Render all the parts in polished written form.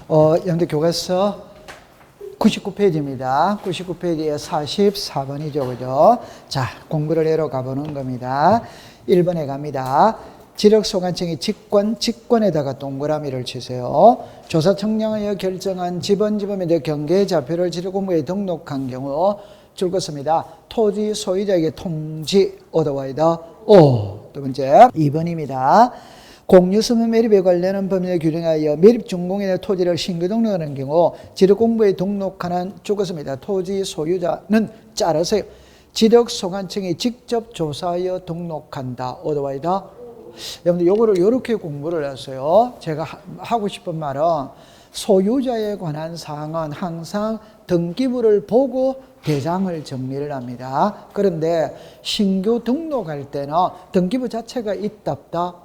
여러분들 교과서 99페이지입니다. 99페이지에 44번이죠. 그죠? 자, 공부를 해러 가보는 겁니다. 1번에 갑니다. 지력소관청이 직권에다가 동그라미를 치세요. 조사 청량하여 결정한 지번의 경계좌표를 지력공부에 등록한 경우 줄 것입니다. 토지 소유자에게 통지 얻어와이다. 두 번째 2번입니다. 공유수면 매립에 관련한 법률에 규정하여 매립 준공인의 토지를 신규 등록하는 경우 지력공부에 등록하는 줄 것입니다. 토지 소유자는 따라서요. 지력소관청이 직접 조사하여 등록한다. 얻어와이다. 여러분들 요거를 이렇게 공부를 했어요. 제가 하고 싶은 말은 소유자에 관한 사항은 항상 등기부를 보고 대장을 정리를 합니다. 그런데 신규 등록할 때는 등기부 자체가 있다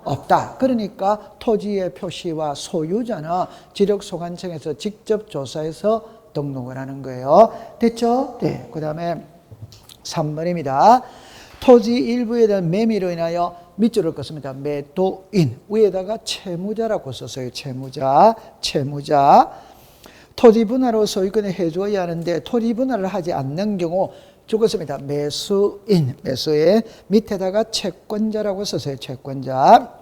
없다. 그러니까 토지의 표시와 소유자는 지력소관청에서 직접 조사해서 등록을 하는 거예요. 됐죠? 네. 그 다음에 3번입니다. 토지 일부에 대한 매매로 인하여 밑줄을 긋습니다. 매도인 위에다가 채무자라고 썼어요. 채무자. 토지 분할로 소유권을 해줘야 하는데 토지 분할을 하지 않는 경우 죽었습니다. 매수인 밑에다가 채권자라고 썼어요. 채권자.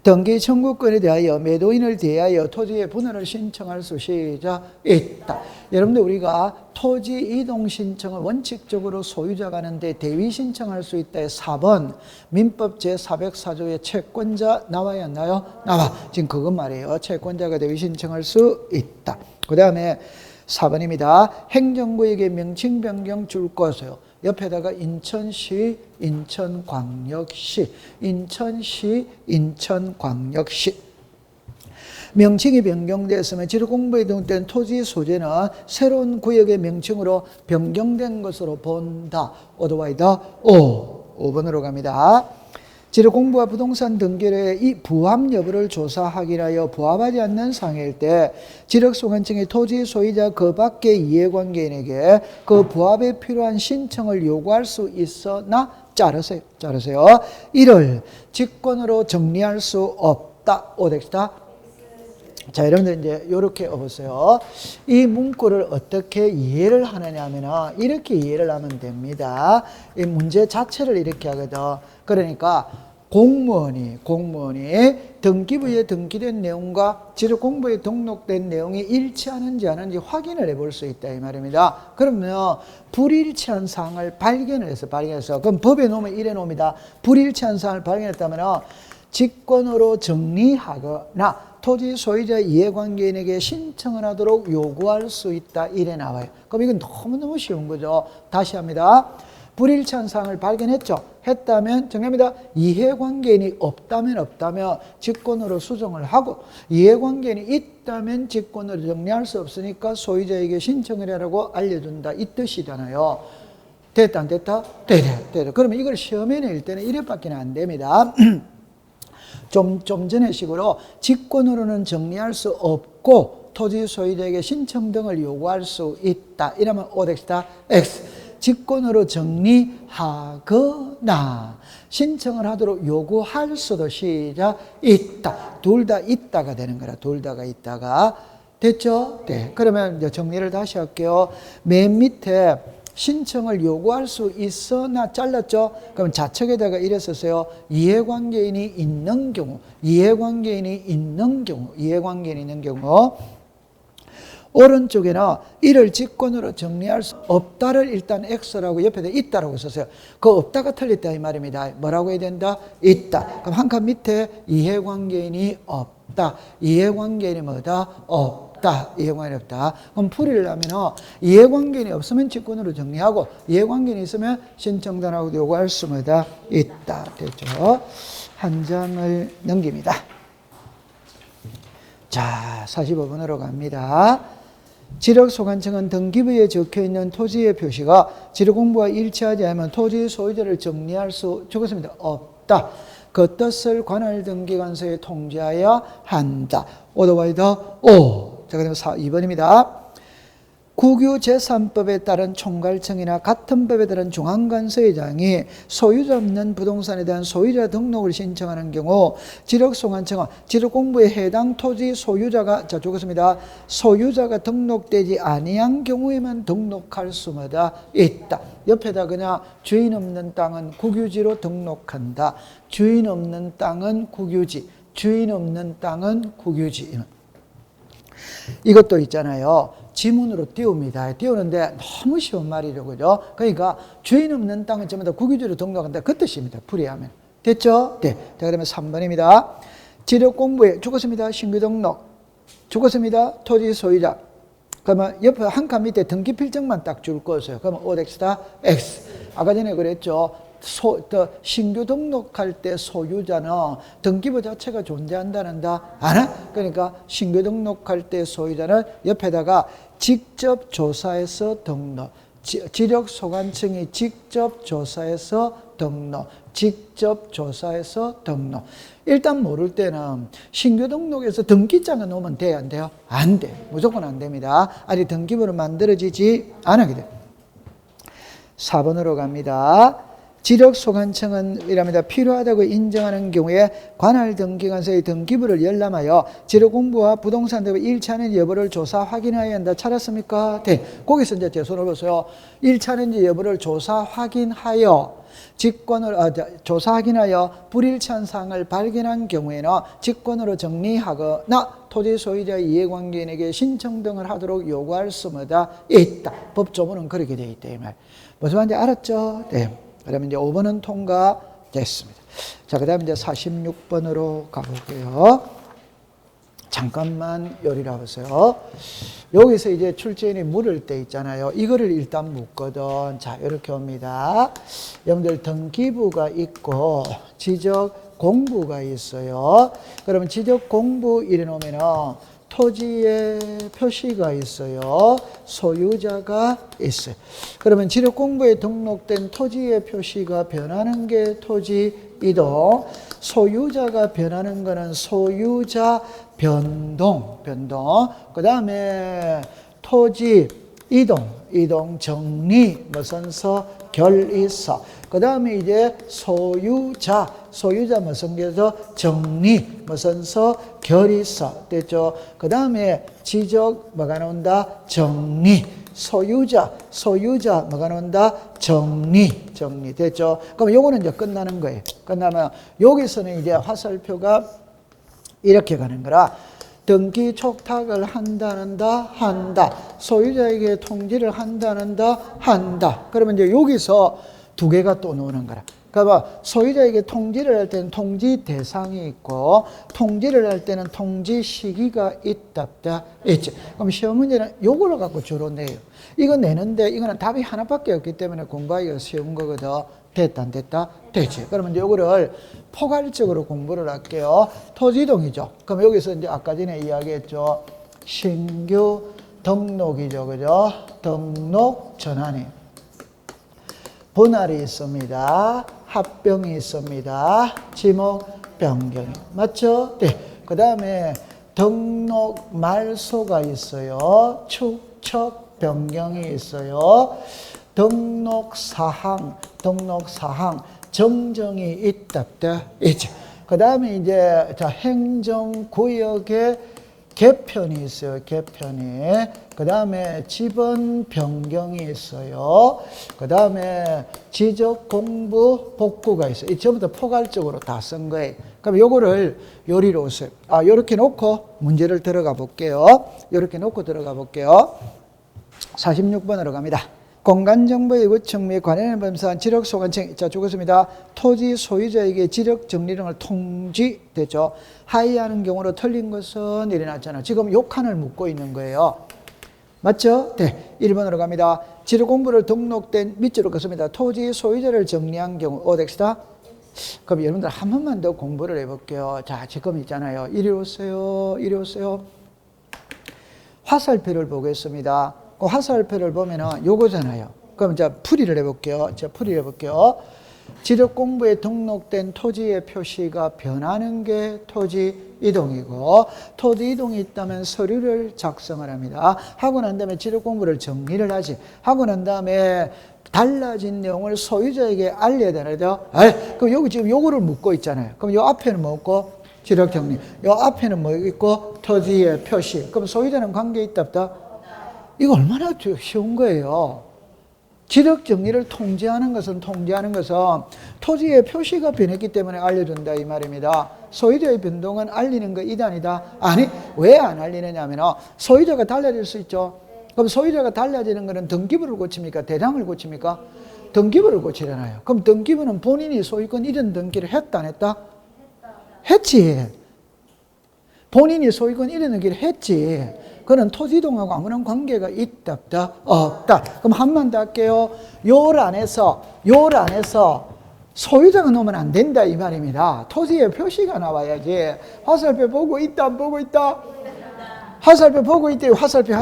등기 청구권에 대하여 매도인을 대하여 토지의 분할을 신청할 수 있다. 여러분들 우리가 토지 이동 신청을 원칙적으로 소유자가 하는데 대위 신청할 수 있다. 4번 민법 제404조에 채권자 나와야 하나요? 나와. 지금 그것 말이에요. 채권자가 대위 신청할 수 있다. 그 다음에 4번입니다. 행정부에게 명칭 변경 줄 것이요. 옆에다가 인천시, 인천광역시. 명칭이 변경되었으면 지력공부에 등록된 토지 소재는 새로운 구역의 명칭으로 변경된 것으로 본다. 얻어와이다. 5번으로 갑니다. 지력공부와 부동산 등기를 이 부합 여부를 조사하기 위하여 부합하지 않는 상황일 때 지력소관청이 토지 소유자 그 밖의 이해관계인에게 그 부합에 필요한 신청을 요구할 수 있으나 자르세요. 이를 직권으로 정리할 수 없다. 오덱스다. 자, 여러분들 이제 이렇게 보세요. 이 문구를 어떻게 이해를 하느냐 하면 이렇게 이해를 하면 됩니다. 이 문제 자체를 이렇게 하거든. 그러니까 공무원이 등기부에 등기된 내용과 지력공부에 등록된 내용이 일치하는지 아닌지 확인을 해볼 수 있다 이 말입니다. 그러면 불일치한 사항을 발견해서 그럼 법에 놓으면 이래 놓습니다. 불일치한 사항을 발견했다면 직권으로 정리하거나 토지 소유자 이해관계인에게 신청을 하도록 요구할 수 있다. 이래 나와요. 그럼 이건 너무너무 쉬운 거죠. 다시 합니다. 불일치한 사항을 발견했죠. 했다면 정합니다. 이해관계인이 없다면 직권으로 수정을 하고 이해관계인이 있다면 직권으로 정리할 수 없으니까 소유자에게 신청을 하라고 알려준다. 이 뜻이잖아요. 됐다 안 됐다? 됐다. 그러면 이걸 시험에 낼 때는 이래밖에 안 됩니다. 좀 전에 식으로 직권으로는 정리할 수 없고 토지 소유자에게 신청 등을 요구할 수 있다. 이러면 오덱스다 X. 직권으로 정리하거나 신청을 하도록 요구할 수도 있다. 둘 다 있다가 되는 거라. 둘 다가 있다가. 됐죠? 네. 그러면 이제 정리를 다시 할게요. 맨 밑에 신청을 요구할 수 있으나 잘랐죠? 그럼 좌측에다가 이래 썼어요. 이해관계인이 있는 경우. 오른쪽에는 이를 직권으로 정리할 수 없다를 일단 X라고 옆에다 있다라고 썼어요. 그 없다가 틀렸다 이 말입니다. 뭐라고 해야 된다? 있다. 그럼 한 칸 밑에 이해관계인이 없다. 이해관계인이 뭐다? 없다. 이해관계인이 없다. 그럼 풀이를 하면 이해관계인이 없으면 직권으로 정리하고 이해관계인이 있으면 신청단하고 요구할 수 있다. 됐죠? 한 장을 넘깁니다. 자, 45번으로 갑니다. 지력소관청은 등기부에 적혀있는 토지의 표시가 지력공부와 일치하지 않으면 토지 소유자를 정리할 수 없다. 그 뜻을 관할등기관서에 통지하여야 한다. 오더와이더 오. 자, 그다음 2번입니다. 국유재산법에 따른 총괄청이나 같은 법에 따른 중앙관서의장이 소유자 없는 부동산에 대한 소유자 등록을 신청하는 경우 지력소관청은 지력공부에 해당 토지 소유자가 적었습니다. 소유자가 등록되지 아니한 경우에만 등록할 수마다 있다. 옆에다 그냥 주인 없는 땅은 국유지로 등록한다. 주인 없는 땅은 국유지, 주인 없는 땅은 국유지. 이것도 있잖아요. 지문으로 띄웁니다. 띄우는데 너무 쉬운 말이죠. 그죠? 그러니까 주인 없는 땅은 전부 다 국유지로 등록한다. 그 뜻입니다. 풀이하면. 됐죠? 네. 자, 그러면 3번입니다. 지력 공부에 죽었습니다. 신규 등록. 죽었습니다. 토지 소유자. 그러면 옆에 한 칸 밑에 등기 필증만 딱 줄 거였어요. 그러면 OX다 X. 아까 전에 그랬죠. 신규 등록할 때 소유자는 등기부 자체가 존재한다는다. 안 해? 그러니까 신규 등록할 때 소유자는 옆에다가 직접 조사해서 등록. 지력소관청이 직접 조사해서 등록. 직접 조사해서 등록. 일단 모를 때는 신규 등록에서 등기장을 놓으면 돼요? 안 돼요? 안 돼. 무조건 안 됩니다. 아직 등기부는 만들어지지 않게 돼. 4번으로 갑니다. 지력소관청은 이랍니다. 필요하다고 인정하는 경우에 관할 등기관서의 등기부를 열람하여 지력공부와 부동산 등의 일치하는지 여부를 조사 확인해야 한다. 찾았습니까? 네. 거기서 이제 제 손을 보세요. 일치하는지 여부를 조사 확인하여 조사 확인하여 불일치한 사항을 발견한 경우에는 직권으로 정리하거나 토지 소유자의 이해관계인에게 신청 등을 하도록 요구할 수마다 있다. 법조문은 그렇게 되어 있다. 이 말. 무슨 말인지 알았죠? 네. 그러면 이제 5번은 통과됐습니다. 자, 그 다음에 이제 46번으로 가볼게요. 잠깐만 요리라 보세요. 여기서 이제 출제인이 물을 때 있잖아요. 이거를 일단 묻거든. 자, 이렇게 옵니다. 여러분들 등기부가 있고 지적 공부가 있어요. 그러면 지적 공부 이래 놓으면은 토지에 표시가 있어요. 소유자가 있어요. 그러면 지력공부에 등록된 토지의 표시가 변하는 게 토지 이동, 소유자가 변하는 거는 소유자 변동. 그 다음에 토지 이동 정리, 무슨서 결의서. 그 다음에 이제 소유자 무슨 게서 정리, 무슨서 결의서. 됐죠? 그 다음에 지적 뭐가 나온다? 정리. 소유자 뭐가 나온다? 정리. 됐죠? 그럼 요거는 이제 끝나는 거예요. 끝나면 여기서는 이제 화살표가 이렇게 가는 거라. 등기 촉탁을 한다. 소유자에게 통지를 한다. 그러면 이제 여기서 두 개가 또 나오는 거라. 그러니까 소유자에게 통지를 할 때는 통지 대상이 있고 통지를 할 때는 통지 시기가 있지. 그럼 시험 문제는 요거를 갖고 주로 내요. 이거 내는데 이거는 답이 하나밖에 없기 때문에 공부하기가 쉬운 거거든. 됐다 안 됐다? 되지. 그러면 이제 요거를 포괄적으로 공부를 할게요. 토지이동이죠. 그럼 여기서 이제 아까 전에 이야기했죠. 신규 등록이죠. 그죠? 등록 전환이. 분할이 있습니다. 합병이 있습니다. 지목 변경이. 맞죠? 네. 그 다음에 등록 말소가 있어요. 축척 변경이 있어요. 등록 사항 정정이 있다. 있죠. 그 다음에 이제 행정구역의 개편이 있어요. 그 다음에 지번 변경이 있어요. 그 다음에 지적 공부 복구가 있어요. 이 전부 다 포괄적으로 다 쓴 거예요. 그럼 요거를 요리로 오세요. 요렇게 놓고 문제를 들어가 볼게요. 요렇게 놓고 들어가 볼게요. 46번으로 갑니다. 공간정보의 구청 및 관련을 범사한 지력소관청. 자, 죽었습니다. 토지 소유자에게 지력 정리 등을 통지되죠. 하이하는 경우로 틀린 것은 일어났잖아요. 지금 요 칸을 묻고 있는 거예요. 맞죠? 네. 1번으로 갑니다. 지력공부를 등록된 밑줄을 긋습니다. 토지 소유자를 정리한 경우 OX다. 그럼 여러분들 한 번만 더 공부를 해볼게요. 자, 지금 있잖아요. 이리 오세요. 화살표를 보겠습니다. 그 화살표를 보면은 요거잖아요. 그럼 이제 풀이를 해볼게요. 지력공부에 등록된 토지의 표시가 변하는 게 토지 이동이고, 토지 이동이 있다면 서류를 작성을 합니다. 하고 난 다음에 지력공부를 정리를 하지. 하고 난 다음에 달라진 내용을 소유자에게 알려야 되나요? 그럼 여기 지금 요거를 묻고 있잖아요. 그럼 요 앞에는 뭐 있고? 지력 정리. 요 앞에는 뭐 있고? 토지의 표시. 그럼 소유자는 관계 있다 없다? 이거 얼마나 쉬운 거예요. 지력 정리를 통제하는 것은 토지의 표시가 변했기 때문에 알려준다 이 말입니다. 소유자의 변동은 알리는 거 이다 아니다? 아니, 왜 안 알리느냐 하면 소유자가 달라질 수 있죠. 그럼 소유자가 달라지는 것은 등기부를 고칩니까? 대장을 고칩니까? 등기부를 고치잖아요. 그럼 등기부는 본인이 소유권 이전 등기를 했다 안 했다? 했지. 본인이 소유권 이전 등기를 했지. 그는 토지이동하고 아무런 관계가 있다 없다? 없다. 그럼 한번 더 할게요. 요 안에서 소유자가 넣으면 안 된다 이 말입니다. 토지의 표시가 나와야지. 화살표 보고 있다 안 보고 있다? 화살표 보고 있대요. 화살표.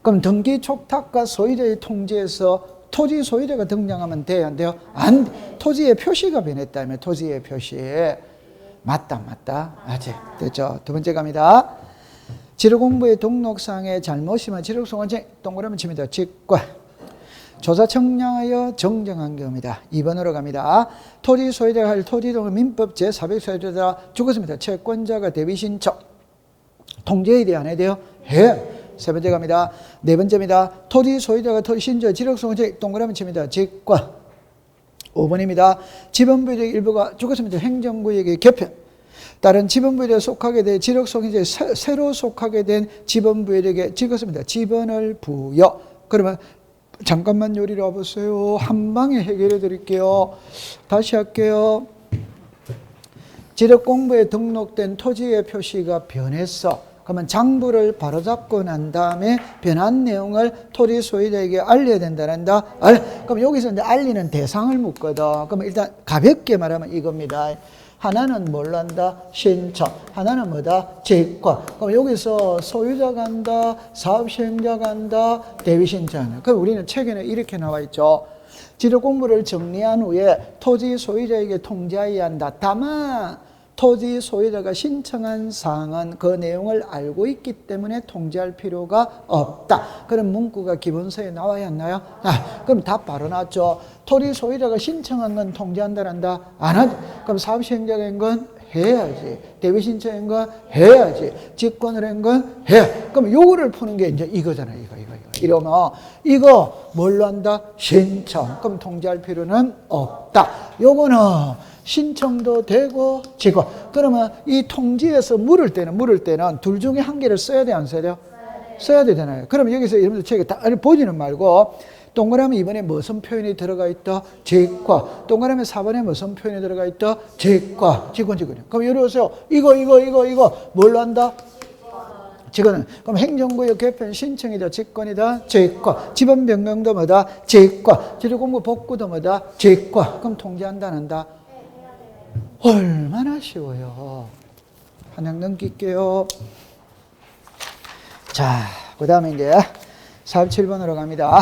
그럼 등기 촉탁과 소유자의 통지에서 토지 소유자가 등장하면 돼요 안 돼요? 안 돼. 토지의 표시가 변했다면 토지의 표시. 맞다. 아직 됐죠? 두 번째 갑니다. 지력공부의 등록상의 잘못이면 지력소관 동그라미 칩니다. 직관. 조사 청량하여 정정한 경우입니다. 2번으로 갑니다. 토지 소유자가 할 토지이동을 민법 제400소유자가 죽었습니다. 채권자가 대비 신청. 통제해야 돼요? 안 해야 돼요? 해. 세 번째 갑니다. 네 번째입니다. 토지 소유자가 토지 신저 지력소관 동그라미 칩니다. 직관. 5번입니다. 지번부의 일부가 죽었습니다. 행정구역의 개편. 다른 지번부에 속하게 된 지력소유자에 새로 속하게 된 지번부에게 찍었습니다. 지번을 부여. 그러면 잠깐만 요리를 와보세요. 한 방에 해결해 드릴게요. 다시 할게요. 지력공부에 등록된 토지의 표시가 변했어. 그러면 장부를 바로잡고 난 다음에 변한 내용을 토지 소유자에게 알려야 된다는다. 그럼 여기서 이제 알리는 대상을 묻거든. 그럼 일단 가볍게 말하면 이겁니다. 하나는 뭘 한다? 신청. 하나는 뭐다? 직권. 그럼 여기서 소유자가 한다, 사업시행자가 한다, 대위신청. 그럼 우리는 책에는 이렇게 나와 있죠. 지력공부를 정리한 후에 토지 소유자에게 통지해야 한다. 다만 토지 소유자가 신청한 사항은 그 내용을 알고 있기 때문에 통지할 필요가 없다. 그런 문구가 기본서에 나와야 하나요? 그럼 답 바로 나왔죠. 토지 소유자가 신청한 건 통지한다란다? 안 하죠. 그럼 사업시행자가 한 건 해야지. 대위신청한 건 해야지. 직권을 한 건 해. 그럼 요거를 푸는 게 이제 이거잖아요. 이거. 이러면 이거 뭘로 한다? 신청. 그럼 통지할 필요는 없다. 요거는 신청도 되고 직권. 그러면 이 통지에서 물을 때는 둘 중에 한 개를 써야 돼 안 써야 돼요? 써야 되잖아요. 그럼 여기서 여러분들 책에 다 보지는 말고 동그라미 2번에 무슨 표현이 들어가 있다? 직권. 동그라미 4번에 무슨 표현이 들어가 있다? 직권. 직권. 그럼 예를 들어서 이거 뭘로 한다? 직권은 그럼 행정구역 개편 신청이다 직권이다 직권. 지번 변경도 뭐다? 직권. 지력공부 복구도 뭐다? 직권. 그럼 통지한다 안 한다? 얼마나 쉬워요. 한 장 넘길게요. 자, 그 다음에 이제 47번으로 갑니다.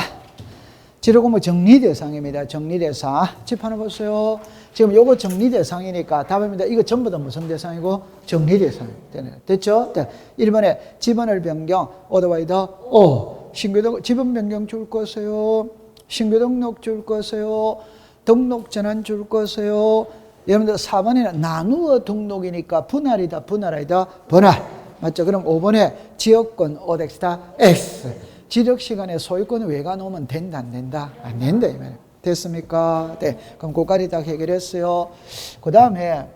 지력공부 정리대상입니다. 정리대상. 집 하나 보세요. 지금 요거 정리대상이니까 답입니다. 이거 전부 다 무슨 대상이고? 정리대상. 됐죠? 1번에 지번을 변경, 어드바이더, 신규 지번 변경 줄 거세요. 신규 등록 줄 거세요. 등록 전환 줄 거세요. 여러분들 4번에는 나누어 등록이니까 분할이다. 분할. 맞죠? 그럼 5번에 지역권 OX다. X. 지적 시간에 소유권을 외가 놓으면 된다, 안 된다? 안 된다, 이 말이에요. 됐습니까? 네. 그럼 그까지 다 해결했어요. 그 다음에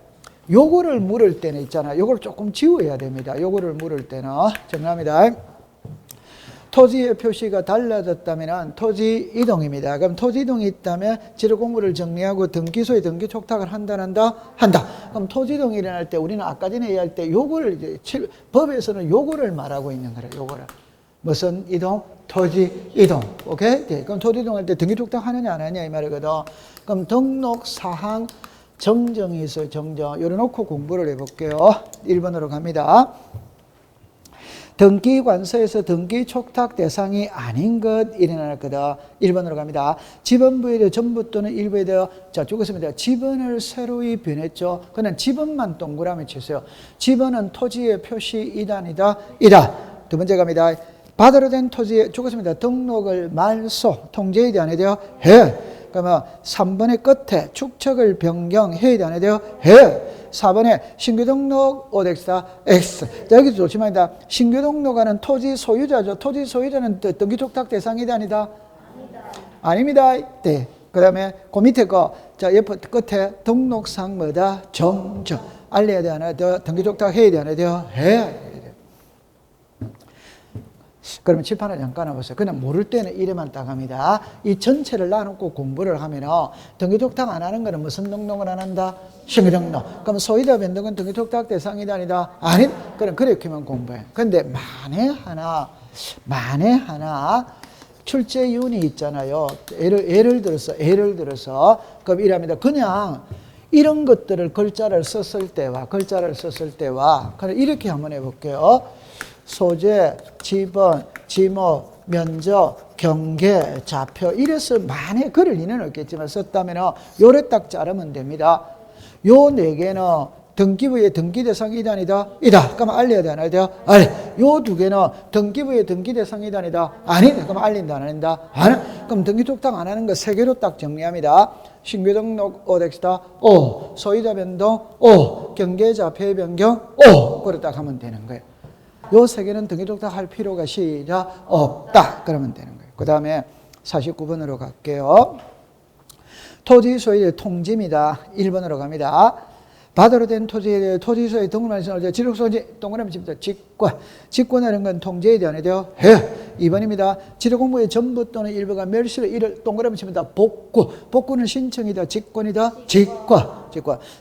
요거를 물을 때는 있잖아요. 요걸 조금 지워야 됩니다. 요거를 물을 때는. 정리합니다. 토지의 표시가 달라졌다면 토지 이동입니다. 그럼 토지 이동이 있다면 지력공부를 정리하고 등기소에 등기 촉탁을 한다. 그럼 토지 이동이 일어날 때 우리는 아까 전에 얘기할 때 요거를 이제 법에서는 요거를 말하고 있는 거예요. 요거를. 무슨 이동? 토지 이동. 오케이? 네. 그럼 토지 이동할 때 등기 촉탁 하느냐 안 하느냐 이 말이거든. 그럼 등록 사항 정정이 있어요. 정정. 요래 놓고 공부를 해볼게요. 1번으로 갑니다. 등기관서에서 등기 촉탁 대상이 아닌 것 일어났거든. 1번으로 갑니다. 지번부에 대해 전부 또는 일부에 대해 자 죽었습니다. 지번을 새로이 변했죠. 그는 지번만 동그라미 치세요. 지번은 토지의 표시 이단이다. 이다. 두 번째 갑니다. 바다로 된 토지에 죽었습니다. 등록을 말소 통제에 대한 해 되어 해. 그러면 3번의 끝에 축척을 변경해야 되는 해 되어 해. 4번에 신규 등록 OX다 X. 자, 여기서 조심합니다. 신규 등록하는 토지 소유자죠. 토지 소유자는 등기 촉탁 대상이 아니다. 아닙니다. 네. 그 다음에 그 밑에 거, 자, 옆에 끝에 등록상 뭐다? 정정. 알려야 되나? 등기 촉탁 해야 되나? 해. 그러면 칠판을 잠깐 해보세요. 그냥 모를 때는 이래만 딱 합니다. 이 전체를 나누고 공부를 하면 등기촉탁 안 하는 거는 무슨 등록을 안 한다? 신규 등록. 그럼 소유자 변동은 등기촉탁 대상이다 아니다? 아니? 그럼 그렇게만 공부해. 근데 만에 하나 출제윤이 있잖아요. 예를 들어서 그럼 이랍니다. 그냥 이런 것들을 글자를 썼을 때와 그럼 이렇게 한번 해볼게요. 소재, 지번, 지목, 면적, 경계, 좌표 이래서 만에 그럴 리는 없겠지만 썼다면 요래 딱 자르면 됩니다. 요 네 개는 등기부의 등기대상이다 아니다? 이다. 그럼 알려야 돼 안 알려? 알려. 요 두 개는 등기부의 등기대상이다 아니다? 아니다. 그럼 알린다 안 알린다? 안. 그럼 등기촉탁 안 하는 거 세 개로 딱 정리합니다. 신규 등록 OX다 O, 소유자 변동 O, 경계 좌표의 변경 O. 그래 딱 하면 되는 거예요. 요 세 개는 등기촉탁 할 필요가 시작 없다. 그러면 되는 거예요. 그 다음에 49번으로 갈게요. 토지 소유의 통지입니다. 1번으로 갑니다. 바다로 된 토지에 대해 토지소유의 등록만에서 지력소지 동그라미 칩니다. 직권하는 건 통제에 대한 해요. 해. 2번입니다. 지력공부의 전부 또는 일부가 멸시를 이를 동그라미 칩니다. 복구는 신청이다. 직권이다. 직권.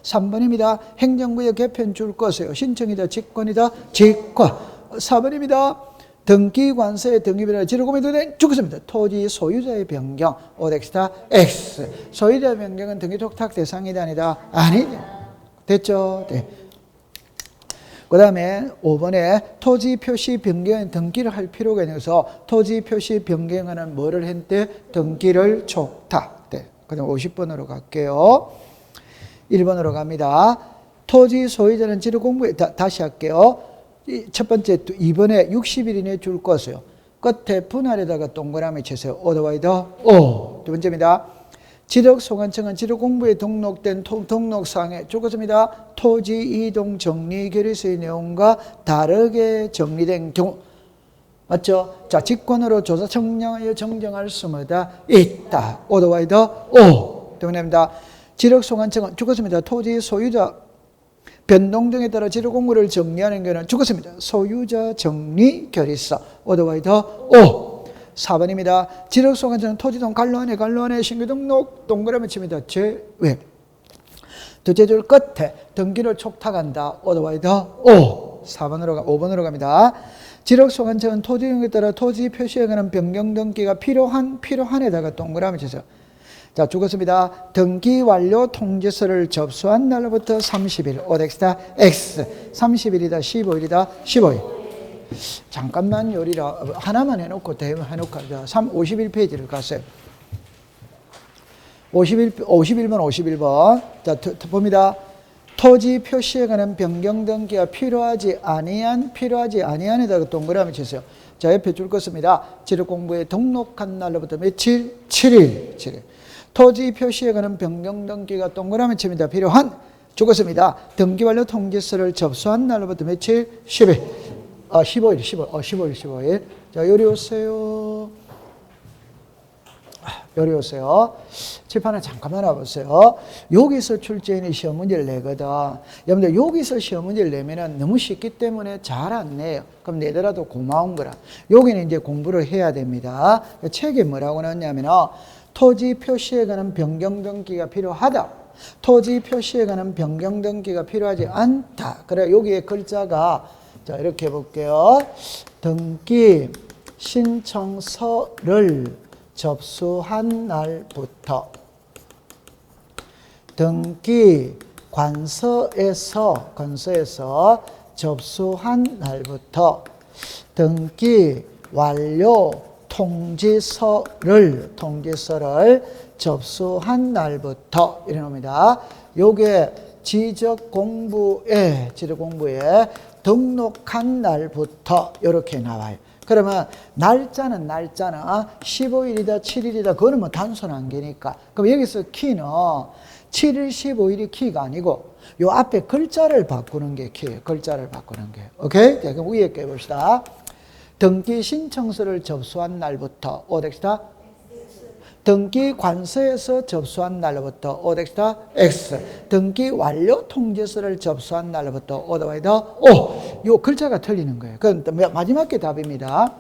3번입니다. 행정구역 개편 줄 것이요. 신청이다. 직권이다. 직권. 4번입니다. 등기관서의 등기비나 지력공부에 된 죽었습니다. 토지 소유자의 변경 OX다 X. 소유자 변경은 등기촉탁 대상이다 아니다? 아니다. 됐죠? 네. 그 다음에 5번에 토지 표시 변경에 등기를 할 필요가 있어서 토지 표시 변경하는 뭐를 했대? 등기를 촉탁. 네. 그 다음 50번으로 갈게요. 1번으로 갑니다. 토지 소유자는 지력공부에 다시 할게요. 첫 번째 2번에 60일 이내에 줄 것이요. 끝에 분할에다가 동그라미 치세요. 오더와이더 O. 두 번째입니다. 지력소관청은 지력공부에 등록된 등록사항에 죽었습니다. 토지 이동 정리 결의서의 내용과 다르게 정리된 경우 맞죠? 자, 직권으로 조사 청량하여 정정할 수마다 있다. 오더와이더 O. 때문입니다. 지력소관청은 죽었습니다. 토지 소유자 변동 등에 따라 지력공부를 정리하는 경우는 죽었습니다. 소유자 정리 결의서 오더와이더 O. 4번입니다. 지력소관청은 토지동 갈로안에 신규 등록 동그라미 칩니다. 제외. 둘째 줄 끝에 등기를 촉탁한다. 오더와이더 O. 5번으로 갑니다. 지력소관청은 토지용에 따라 토지 표시에 관한 변경 등기가 필요한에다가 동그라미 치세요. 자, 죽었습니다. 등기 완료 통지서를 접수한 날로부터 30일 OX다 X. 30일이다 15일이다 15일. 잠깐만 요리라 하나만 해놓고 해놓고 51페이지를 갔어요. 51번. 자, 봅니다. 토지 표시에 관한 변경 등기가 필요하지 아니한에다가 동그라미 치세요. 자, 옆에 줄 것입니다. 지력공부에 등록한 날로부터 며칠? 7일. 토지 표시에 관한 변경 등기가 동그라미 칩니다. 필요한 죽었습니다. 등기 완료 통지서를 접수한 날로부터 며칠? 10일. 15일. 자, 요리 오세요. 칠판에 잠깐만 와보세요. 여기서 출제인이 시험 문제를 내거든. 여러분들, 여기서 시험 문제를 내면은 너무 쉽기 때문에 잘 안 내요. 그럼 내더라도 고마운 거라. 여기는 이제 공부를 해야 됩니다. 책에 뭐라고 나왔냐면, 토지 표시에 관한 변경 등기가 필요하다. 토지 표시에 관한 변경 등기가 필요하지 않다. 그래, 여기에 글자가 자, 이렇게 해볼게요. 등기 신청서를 접수한 날부터 등기 관서에서 접수한 날부터 등기 완료 통지서를 접수한 날부터 이래 놉니다. 요게 지적 공부에 등록한 날부터 이렇게 나와요. 그러면 날짜는 15일이다 7일이다 그거는 뭐 단순한 게니까. 그럼 여기서 키는 7일 15일이 키가 아니고 요 앞에 글자를 바꾸는 게 키예요. 글자를 바꾸는 게. 오케이? 자, 그럼 위에 게 봅시다. 등기 신청서를 접수한 날부터 오덱시다 등기 관서에서 접수한 날부터 오덱시다 X. 등기 완료 통지서를 접수한 날부터 오더와이더 O. 요 글자가 틀리는 거예요. 그럼 마지막 게 답입니다.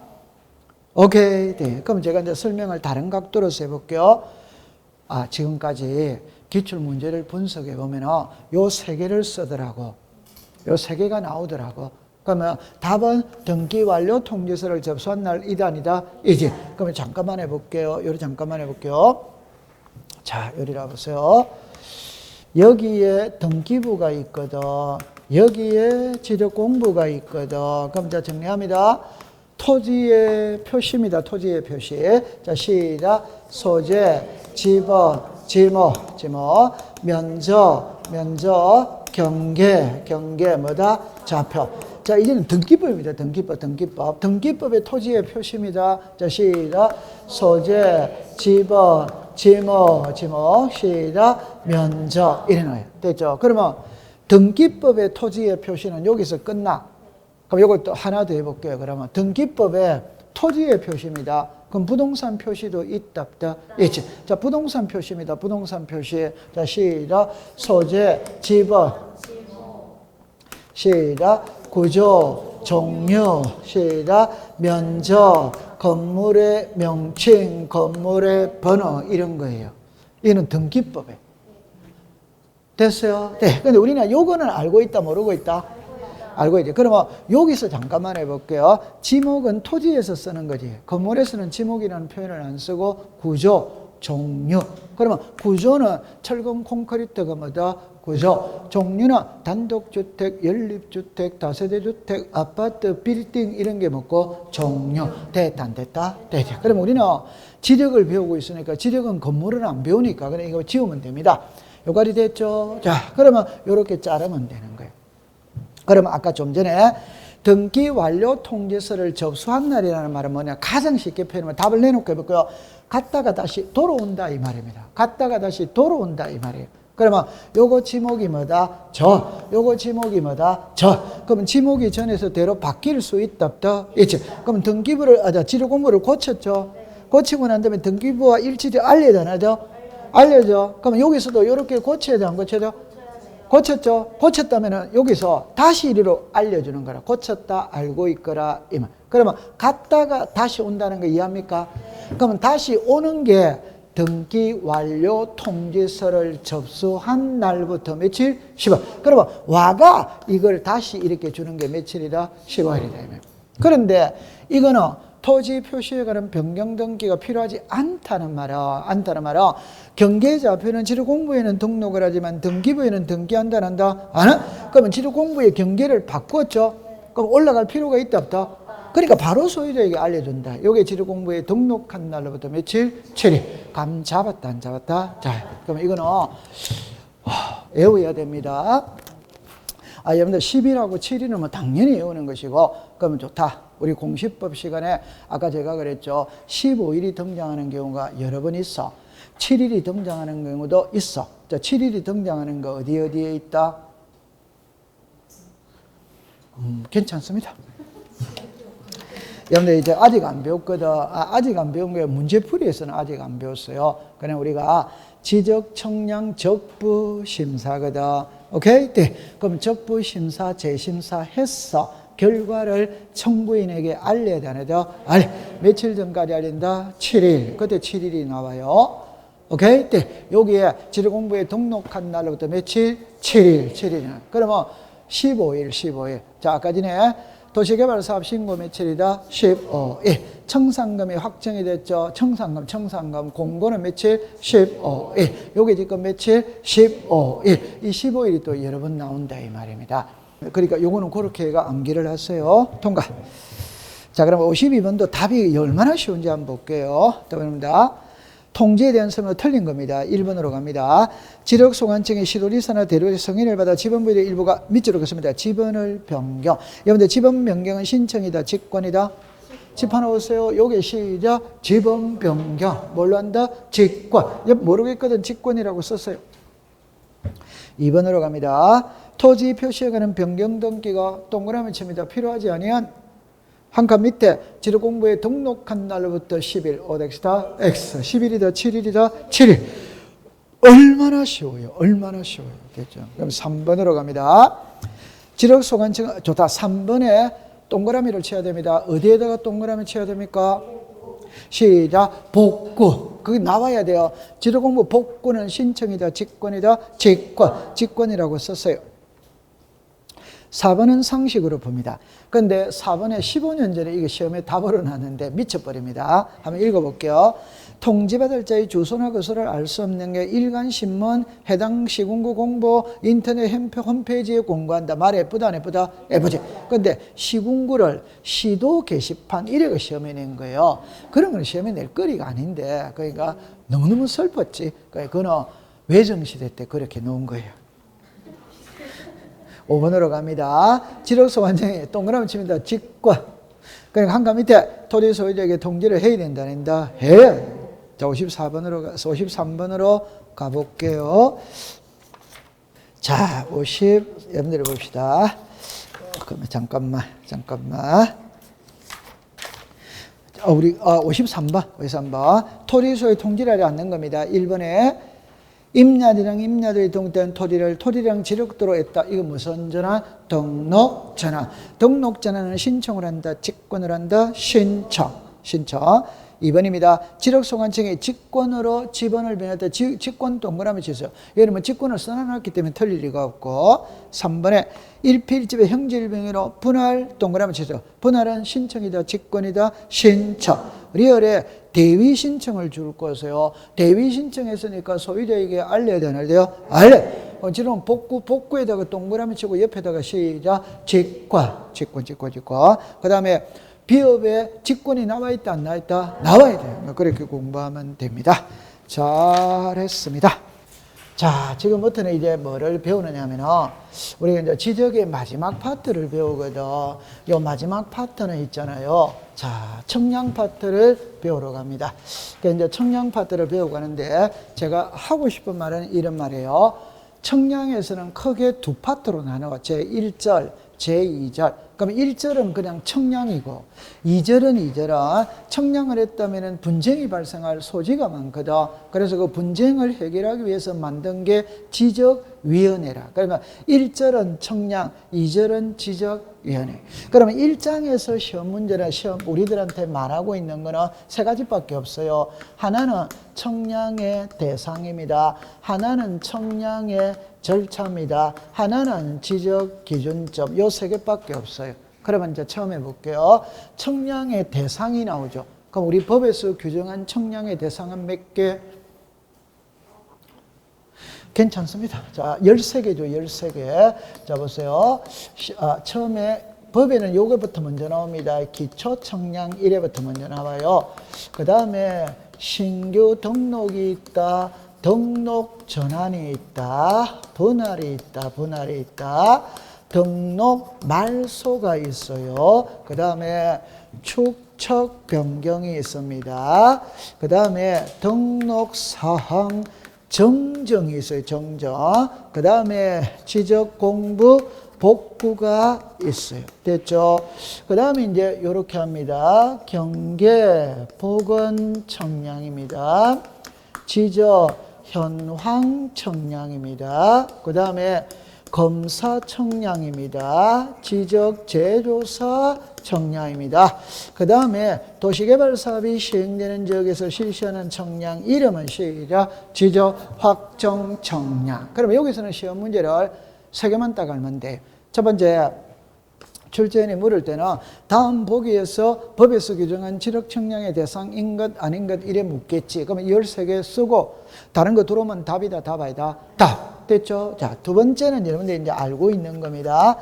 오케이. 네. 그럼 제가 이제 설명을 다른 각도로서 해볼게요. 지금까지 기출 문제를 분석해 보면 요 세 개를 쓰더라고. 요 세 개가 나오더라고. 그러면 답은 등기 완료 통지서를 접수한 날 이다 아니다 이지. 그러면 잠깐만 해볼게요. 요리 잠깐만 해볼게요. 자, 요리라 보세요. 여기에 등기부가 있거든. 여기에 지적공부가 있거든. 그럼 자 정리합니다. 토지의 표시입니다. 토지의 표시. 자, 시작. 소재, 지번, 지모, 면적, 경계, 뭐다? 좌표. 자, 이제는 등기법입니다. 등기법의 토지의 표시입니다. 자, 시작. 소재, 지번, 지모, 시작. 면적. 이래 놔요. 됐죠? 그러면 등기법의 토지의 표시는 여기서 끝나. 그럼 이것도 하나 더 해볼게요. 그러면 등기법의 토지의 표시입니다. 그럼 부동산 표시도 있다, 없다? 있지. 자, 부동산 표시입니다. 부동산 표시. 자, 시작. 소재, 지번, 시작. 구조, 종류, 시작. 면적, 건물의 명칭, 건물의 번호 이런 거예요. 이거는 등기법에. 됐어요? 네. 근데 우리는 요거는 알고 있다, 모르고 있다? 알고 있죠. 그러면 여기서 잠깐만 해볼게요. 지목은 토지에서 쓰는 거지. 건물에서는 지목이라는 표현을 안 쓰고 구조, 종류. 그러면 구조는 철근 콘크리트가 뭐다? 구조. 종류는 단독주택, 연립주택, 다세대주택, 아파트, 빌딩 이런 게 뭐고? 종류. 됐다, 안 됐다? 됐죠. 그러면 우리는 지력을 배우고 있으니까 지력은 건물은 안 배우니까 그냥 이거 지우면 됩니다. 요까지 됐죠? 자, 그러면 요렇게 자르면 되는 거예요. 그러면 아까 좀 전에 등기 완료 통지서를 접수한 날이라는 말은 뭐냐? 가장 쉽게 표현하면 답을 내놓고 해볼게요. 갔다가 다시 돌아온다 이 말입니다. 갔다가 다시 돌아온다 이 말이에요. 그러면 요거 지목이 뭐다? 요거 지목이 뭐다? 그러면 지목이 전에서 대로 바뀔 수 있다 없다? 있지. 그럼 등기부를 지료공부를 고쳤죠. 고치고 난 다음에 등기부와 일치돼 알려야 되나요? 알려줘. 그러면 여기서도 이렇게 고쳐야 돼, 안 고쳐야 돼? 고쳤죠? 고쳤다면 여기서 다시 이리로 알려주는 거라. 고쳤다, 알고 있거라. 이 말. 그러면 갔다가 다시 온다는 거 이해합니까? 그러면 다시 오는 게 등기 완료 통지서를 접수한 날부터 며칠? 10월. 그러면 와가 이걸 다시 이렇게 주는 게 며칠이다? 10월이다. 그런데 이거는 토지 표시에 관한 변경 등기가 필요하지 않다는 말이야. 경계좌표는 지료공부에는 등록을 하지만 등기부에는 등기한다 안 한다? 안 해? 그러면 지료공부의 경계를 바꾸었죠? 그럼 올라갈 필요가 있다 없다? 그러니까 바로 소유자에게 알려준다. 요게 지료공부에 등록한 날로부터 며칠? 7일. 감 잡았다 안 잡았다? 자, 그럼 이거는 외워야 됩니다. 여러분들 10일하고 7일은 뭐 당연히 외우는 것이고, 그러면 좋다. 우리 공시법 시간에 아까 제가 그랬죠. 15일이 등장하는 경우가 여러 번 있어. 7일이 등장하는 경우도 있어. 자, 7일이 등장하는 거 어디에 있다? 괜찮습니다. 여러분들 이제 아직 안 배웠거든. 아직 안 배운 게 문제풀이에서는 아직 안 배웠어요. 그냥 우리가 지적, 청량, 적부, 심사거든. 오케이? 네. 그럼 적부, 심사, 재심사 했어. 결과를 청구인에게 알려야 되나요? 며칠 전까지 알린다? 7일. 그때 7일이 나와요. 오케이? 네. 여기에 지료공부에 등록한 날로부터 며칠? 7일. 그러면 15일. 자, 아까 전에 도시개발사업 신고 며칠이다? 15일. 청산금이 확정이 됐죠? 청산금. 공고는 며칠? 15일. 요게 지금 며칠? 15일. 이 15일이 또 여러 번 나온다 이 말입니다. 그러니까 요거는 그렇게 암기를 하세요. 통과. 자, 그럼 52번도 답이 얼마나 쉬운지 한번 볼게요. 답입니다. 통지에 대한 설명은 틀린 겁니다. 1번으로 갑니다. 지력소관청의 시도리사나 대리의 승인을 받아 지번부의 일부가 밑으로 긋습니다. 지번을 변경. 여러분들 지번 변경은 신청이다, 직권이다? 집 하나 오세요. 요게 시작. 지번 변경. 뭘로 한다? 직권. 모르겠거든. 직권이라고 썼어요. 2번으로 갑니다. 토지 표시에 관한 변경 등기가 동그라미 칩니다. 필요하지 아니한 한 칸 밑에 지도공부에 등록한 날로부터 10일 오덱스다 X 10일이다 7일이다 7일. 얼마나 쉬워요. 얼마나 쉬워요. 됐죠. 그럼 3번으로 갑니다. 지력소관청 좋다. 3번에 동그라미를 쳐야 됩니다. 어디에다가 동그라미 쳐야 됩니까? 시작. 복구. 그게 나와야 돼요. 지도공부 복구는 신청이다 직권이다? 직권. 직권이라고 썼어요. 4번은 상식으로 봅니다. 그런데 4번에 15년 전에 이게 시험에 답으로 나왔는데 미쳐버립니다. 한번 읽어볼게요. 통지받을 자의 주소나 거소를 알 수 없는 게 일간신문, 해당 시군구 공보, 인터넷 홈페이지에 공고한다. 말 예쁘다 안 예쁘다? 예쁘지. 그런데 시군구를 시도 게시판 이래가 시험에 낸 거예요. 그런 건 시험에 낼 거리가 아닌데 그러니까 너무너무 슬펐지. 그러니까 그거는 외정시대 때 그렇게 놓은 거예요. 5번으로 갑니다. 지력소관청에 동그라미 칩니다. 직권. 그러니까 한칸 밑에 토지 소유자에게 통지를 해야 된다, 안 된다? 해. 자, 53번으로 가볼게요. 자, 여러분들 봅시다. 그러면 잠깐만. 우리 53번. 토지 소유 통지를 하지 않는 겁니다. 1번에 임야들이랑 임야들이 등록된 토지랑 지력도로 했다. 이거 무슨 전환? 등록 전환. 등록 전환은 신청을 한다, 직권을 한다, 신청. 2번입니다. 지력소관청이 직권으로 지번을 변했다. 직권 동그라미 치세요. 예를 들면 직권을 써놔놨기 때문에 틀릴 리가 없고. 3번에 일필집의 형질병으로 분할 동그라미 치세요. 분할은 신청이다, 직권이다, 신청. 리얼에 대위 신청을 줄 거세요. 대위 신청했으니까 소유자에게 알려야 되나요? 알려. 지금 복구에다가 동그라미 치고 옆에다가 시작. 직권. 그 다음에 비업에 직권이 나와 있다, 안 나와 있다? 나와야 돼요. 그렇게 공부하면 됩니다. 잘했습니다. 자, 지금부터는 이제 뭐를 배우느냐면은, 우리가 이제 지적의 마지막 파트를 배우거든. 요 마지막 파트는 있잖아요. 자, 청량 파트를 배우러 갑니다. 그러니까 이제 청량 파트를 배우고 가는데, 제가 하고 싶은 말은 이런 말이에요. 청량에서는 크게 두 파트로 나눠. 제1절, 제2절. 그럼 1절은 그냥 청량이고 2절은 청량을 했다면 분쟁이 발생할 소지가 많거든. 그래서 그 분쟁을 해결하기 위해서 만든 게 지적위원회라. 그러면 1절은 청량, 2절은 지적위원회. 그러면 1장에서 시험 문제나 우리들한테 말하고 있는 거는 세 가지밖에 없어요. 하나는 청량의 대상입니다. 하나는 청량의 절차입니다. 하나는 지적 기준점. 요 세 개밖에 없어요. 그러면 이제 처음 해볼게요. 청량의 대상이 나오죠. 그럼 우리 법에서 규정한 청량의 대상은 몇 개? 괜찮습니다. 자, 13개죠. 13개. 자, 보세요. 처음에 법에는 요거부터 먼저 나옵니다. 기초 청량 1회부터 먼저 나와요. 그 다음에 신규 등록이 있다. 등록 전환이 있다. 분할이 있다. 등록 말소가 있어요. 그 다음에 축척 변경이 있습니다. 그 다음에 등록 사항 정정이 있어요. 정정. 그 다음에 지적 공부 복구가 있어요. 됐죠? 그 다음에 이제 이렇게 합니다. 경계 보건 청량입니다. 지적 현황 청량입니다. 그 다음에 검사 청량입니다. 지적 제조사 청량입니다. 그 다음에 도시개발사업이 시행되는 지역에서 실시하는 청량 이름은 시작 지적 확정 청량. 그러면 여기서는 시험 문제를 세 개만 딱 알면 돼요. 첫 번째, 출제인이 물을 때는 다음 보기에서 법에서 규정한 지적 청량의 대상인 것 아닌 것 이래 묻겠지. 그러면 13개 쓰고 다른 거 들어오면 답이다, 답 아니다? 답. 됐죠? 자, 두 번째는 여러분들이 이제 알고 있는 겁니다.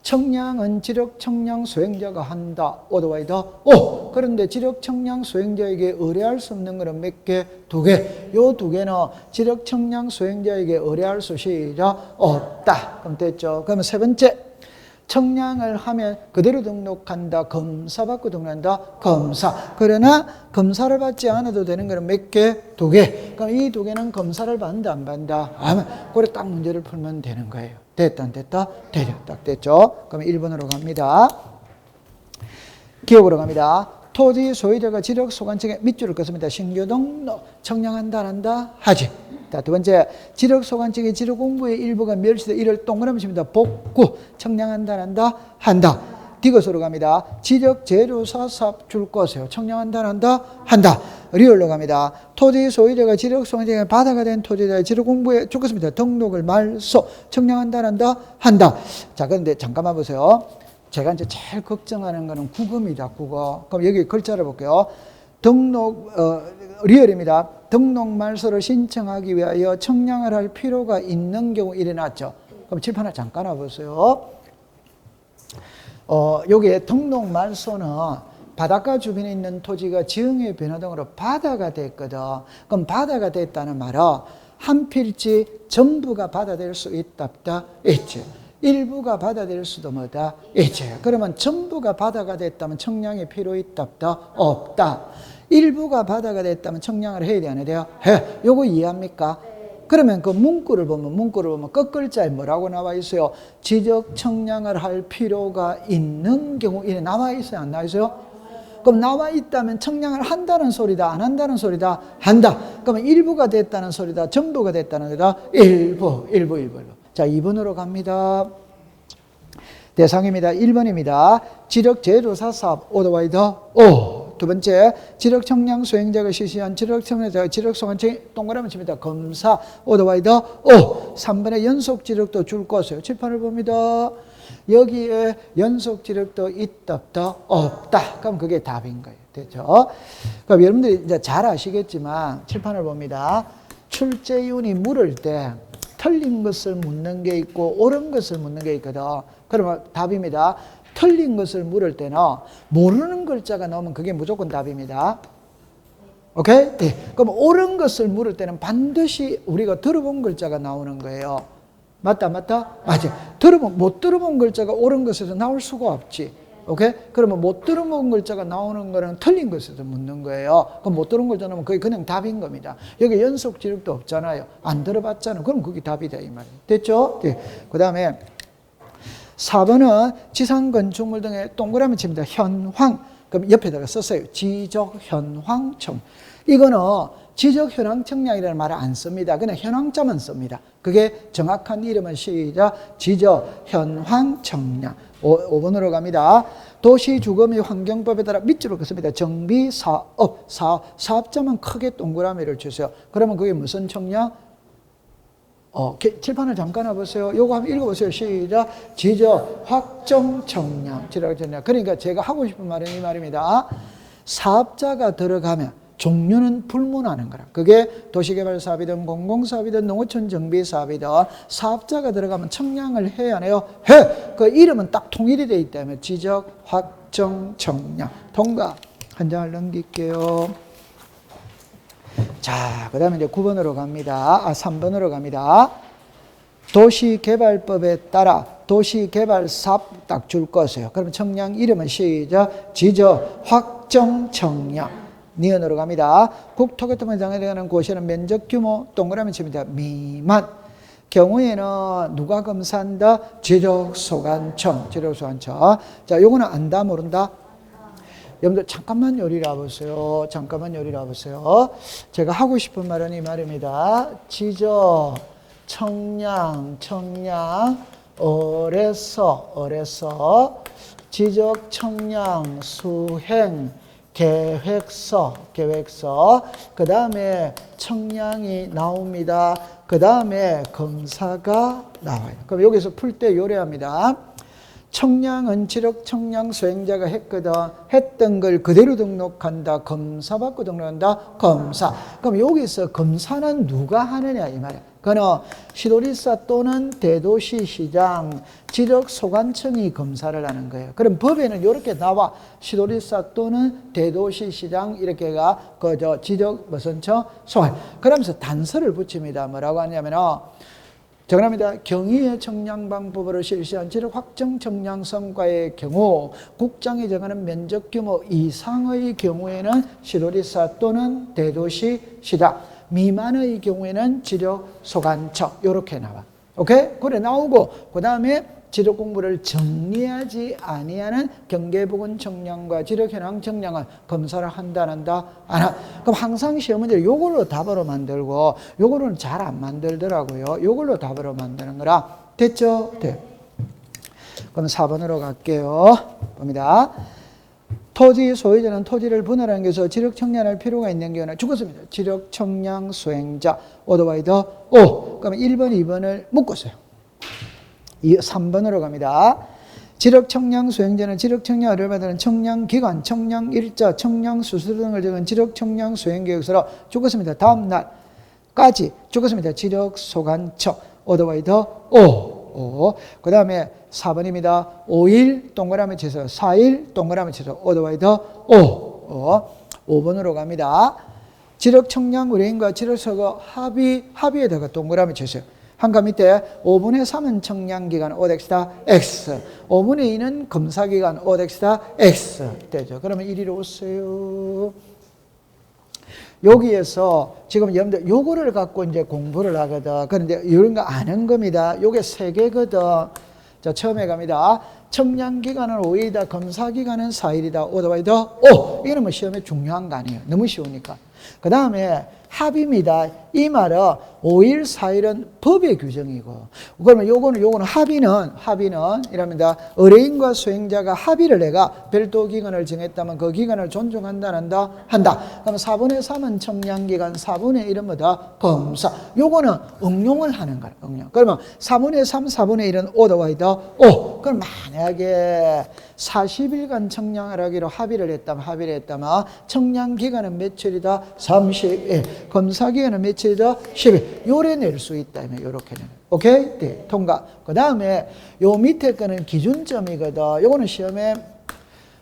청량은 지력 청량 수행자가 한다. 오더와이더 오. 그런데 지력 청량 수행자에게 의뢰할 수 없는 것은 몇 개? 2개. 요 2개는 지력 청량 수행자에게 의뢰할 수 시작 없다. 그럼 됐죠. 그러면 세 번째. 청량을 하면 그대로 등록한다. 검사 받고 등록한다. 검사. 그러나 검사를 받지 않아도 되는 거는 몇 개? 2개. 그럼 이 2개는 검사를 받는다 안 받는다? 그래 딱 문제를 풀면 되는 거예요. 됐다 안 됐다? 되죠. 딱 됐죠. 그럼 1번으로 갑니다. 기억으로 갑니다. 토지 소유자가 지력 소관청에 밑줄을 긋습니다. 신규 등록 청량한다 안 한다? 하지. 자, 두 번째, 지력 소관청의 지력 공부의 일부가 멸시돼 이를 동그라미 칩니다. 복구 청량한다 안 한다? 한다. 디귿으로 갑니다. 지적 재료사 사업 줄 거세요. 청량한다 안 한다? 한다. 리얼로 갑니다. 토지 소유자가 지력 소관청에 바다가 된 토지자의 지력 공부에 줄 것입니다. 등록을 말소 청량한다 안 한다? 한다. 자, 그런데 잠깐만 보세요. 제가 이제 제일 걱정하는 거는 국어입니다. 국어. 그럼 여기 글자를 볼게요. 등록 리얼입니다. 등록 말소를 신청하기 위하여 청량을 할 필요가 있는 경우 일어났죠. 그럼 칠판을 잠깐 와보세요. 여기에 등록 말소는 바닷가 주변에 있는 토지가 지형의 변화 등으로 바다가 됐거든. 그럼 바다가 됐다는 말은 한 필지 전부가 바다 될 수 있다 없다? 있지. 일부가 바다 될 수도 뭐다? 있지. 그러면 전부가 바다가 됐다면 청량이 필요 있다 없다? 없다. 일부가 바다가 됐다면 청량을 해야 돼 안 해야 돼요? 해. 요거 이해합니까? 그러면 그 문구를 보면 끝글자에 뭐라고 나와 있어요? 지적 청량을 할 필요가 있는 경우 이래 나와 있어요? 안 나와 있어요? 그럼 나와 있다면 청량을 한다는 소리다 안 한다는 소리다? 한다. 그러면 일부가 됐다는 소리다 전부가 됐다는 소리다? 일부. 자, 2번으로 갑니다. 대상입니다. 1번입니다. 지력 제조사 사업 오더와이더 오. 두 번째, 지력 청량 수행자가 실시한 지력 청량자가 지력 소관청에 동그라미 칩니다. 검사 오더와이더 오. 3번에 연속 지력도 줄 것이에요. 칠판을 봅니다. 여기에 연속 지력도 있다 없다? 없다. 그럼 그게 답인 거예요. 됐죠? 그럼 여러분들이 이제 잘 아시겠지만 칠판을 봅니다. 출제위원이 물을 때 틀린 것을 묻는 게 있고 옳은 것을 묻는 게 있거든. 그러면 답입니다. 틀린 것을 물을 때는 모르는 글자가 나오면 그게 무조건 답입니다. 오케이? 네. 그럼 옳은 것을 물을 때는 반드시 우리가 들어본 글자가 나오는 거예요. 맞다? 맞아. 못 들어본 글자가 옳은 것에서 나올 수가 없지. 오케이? 그러면 못 들어본 글자가 나오는 거는 틀린 것에서 묻는 거예요. 그럼 못 들어본 글자 나오면 그게 그냥 답인 겁니다. 여기 연속 지력도 없잖아요. 안 들어봤잖아요. 그럼 그게 답이다 이 말이에요. 됐죠? 네. 그 다음에 4번은 지상 건축물 등에 동그라미 칩니다. 현황. 그럼 옆에다가 썼어요. 지적 현황 청. 이거는 지적 현황 청량이라는 말을 안 씁니다. 그냥 현황자만 씁니다. 그게 정확한 이름은 시작. 지적 현황 청량. 5번으로 갑니다. 도시주거 및 환경법에 따라 밑줄을 긋습니다. 정비 사업. 사업자만 크게 동그라미를 주세요. 그러면 그게 무슨 청량? 칠판을 잠깐 와보세요. 요거 한번 읽어보세요. 시작. 지적 확정 청량. 그러니까 제가 하고 싶은 말은 이 말입니다. 사업자가 들어가면 종류는 불문하는 거라. 그게 도시개발 사업이든 공공사업이든 농어촌 정비 사업이든 사업자가 들어가면 청량을 해야 안 해요? 해! 그 이름은 딱 통일이 되어 있기 때문에 지적 확정 청량. 통과. 한 장을 넘길게요. 자, 그 다음에 이제 9번으로 갑니다. 3번으로 갑니다. 도시개발법에 따라 도시개발사업 딱 줄 것이에요. 그러면 청량 이름은 시작. 지적 확정 청량. 니은으로 갑니다. 국토교통부에 정해지는 곳에는 면적 규모 동그라미 칩니다. 미만. 경우에는 누가 검사한다? 지적소관청. 자, 요거는 안다 모른다? 여러분들 잠깐만 요리를 와보세요. 제가 하고 싶은 말은 이 말입니다. 지적, 청량, 어뢰서, 지적, 청량, 수행, 계획서, 그 다음에 청량이 나옵니다. 그 다음에 검사가 나와요. 그럼 여기서 풀 때 요래합니다. 청량은 지력 청량 수행자가 했던 걸 그대로 등록한다. 검사 받고 등록한다. 검사. 그럼 여기서 검사는 누가 하느냐 이 말이야. 그는 시도리사 또는 대도시시장 지력소관청이 검사를 하는 거예요. 그럼 법에는 이렇게 나와. 시도리사 또는 대도시시장 이렇게가 그저 지력 무슨 청 소관. 그러면서 단서를 붙입니다. 뭐라고 하냐면은 정합니다. 경위의 청량 방법으로 실시한 지력 확정 청량 성과의 경우 국장이 정하는 면적 규모 이상의 경우에는 시도리사 또는 대도시 시장 미만의 경우에는 지력소관청 이렇게 나와. 오케이? 그래 나오고 그 다음에 지력 공부를 정리하지 아니하는 경계부근 청량과 지력 현황 청량을 검사를 한다 안 한다? 안 한다. 그럼 항상 시험 문제를 요걸로 답으로 만들고 요거는 잘 안 만들더라고요. 요걸로 답으로 만드는 거라. 됐죠? 네. 그럼 4번으로 갈게요. 봅니다. 토지 소유자는 토지를 분할하는 것에서 지력 청량할 필요가 있는 경우는 죽었습니다. 지력 청량 수행자 오더와이더 O. 그러면 1번, 2번을 묶었어요. 3번으로 갑니다. 지력 청량 수행자는 지력 청량을 받는 청량 기간, 청량 일자, 청량 수수 등을 적은 지력 청량 수행 계획서로 죽었습니다. 다음 날까지 죽었습니다. 지력 소관청 오더와이더 O. 그 다음에 4번입니다. 5일 동그라미 쳐서 4일 동그라미 쳐서 오더와이더 O. 5번으로 갑니다. 지력 청량 의뢰인과 지력서가 합의에다가 동그라미 쳐서요. 한가 밑에 5분의 3은 청량기간 오덱스다 X 5분의 2는 검사기간 오덱스다 X 되죠. 그러면 1위로 오세요. 여기에서 지금 여러분들 요거를 갖고 이제 공부를 하거든. 그런데 이런 거 아는 겁니다. 요게 3개거든. 자, 처음에 갑니다. 청량기간은 5일이다. 검사기간은 4일이다. 오더와이더 O. 이거는 뭐 시험에 중요한 거 아니에요. 너무 쉬우니까. 그 다음에 합의입니다. 이 말은 5일, 4일은 법의 규정이고, 그러면 요거는 합의는 이랍니다. 의뢰인과 수행자가 합의를 해가 별도 기간을 정했다면 그 기간을 존중한다, 한다. 그럼 4분의 3은 청량기간, 4분의 1은 뭐다? 검사. 요거는 응용을 하는 거야, 응용. 그러면 4분의 3, 4분의 1은 오더와이더 O. 그럼 만약에 40일간 청량을 하기로 합의를 했다면 청량기간은 며칠이다? 30일. 검사기간은 며칠이다? 10일. 요래 낼 수 있다. 요렇게 내는. 오케이? 네, 통과. 그 다음에 요 밑에 거는 기준점이거든. 요거는 시험에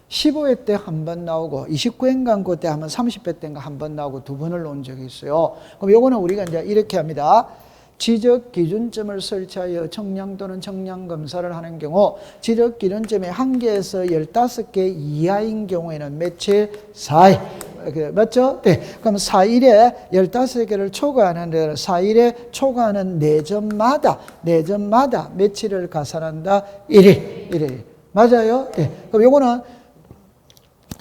15회 때 한 번 나오고 29회 강고 때 하면 30회 때인가 한 번 나오고 2번을 놓은 적이 있어요. 그럼 요거는 우리가 이제 이렇게 합니다. 지적 기준점을 설치하여 청량 또는 청량 검사를 하는 경우 지적 기준점이 1개에서 15개 이하인 경우에는 며칠? 4일. 맞죠? 네. 그럼 4일에 15개를 초과하는 4일에 초과하는 4점마다 며칠을 가산한다? 1일. 맞아요? 네. 그럼 요거는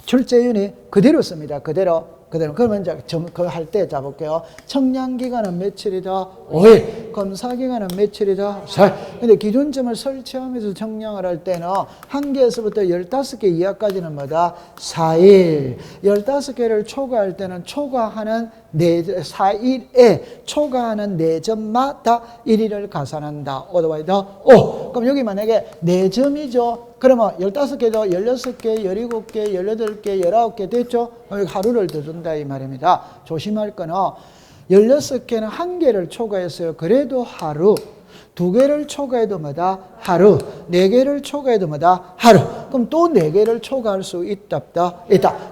출제윤이 그대로 씁니다. 그대로. 그러면 이제 그거 할 때 잡을게요. 청량기간은 며칠이다? 5일. 검사기간은 며칠이다? 4일. 근데 기준점을 설치하면서 청량을 할 때는 1개에서부터 15개 이하까지는 뭐다? 4일. 15개를 초과할 때는 초과하는 4일에 초과하는 4점마다 1일을 가산한다. 오더와이더 O. 그럼 여기 만약에 4점이죠. 그러면 15개도 16개, 17개, 18개, 19개 됐죠? 여기 하루를 더 준다 이 말입니다. 조심할 거는 16개는 1개를 초과했어요. 그래도 하루. 2개를 초과해도 뭐다? 하루. 4개를 초과해도 뭐다? 하루. 그럼 또 4개를 초과할 수 있다.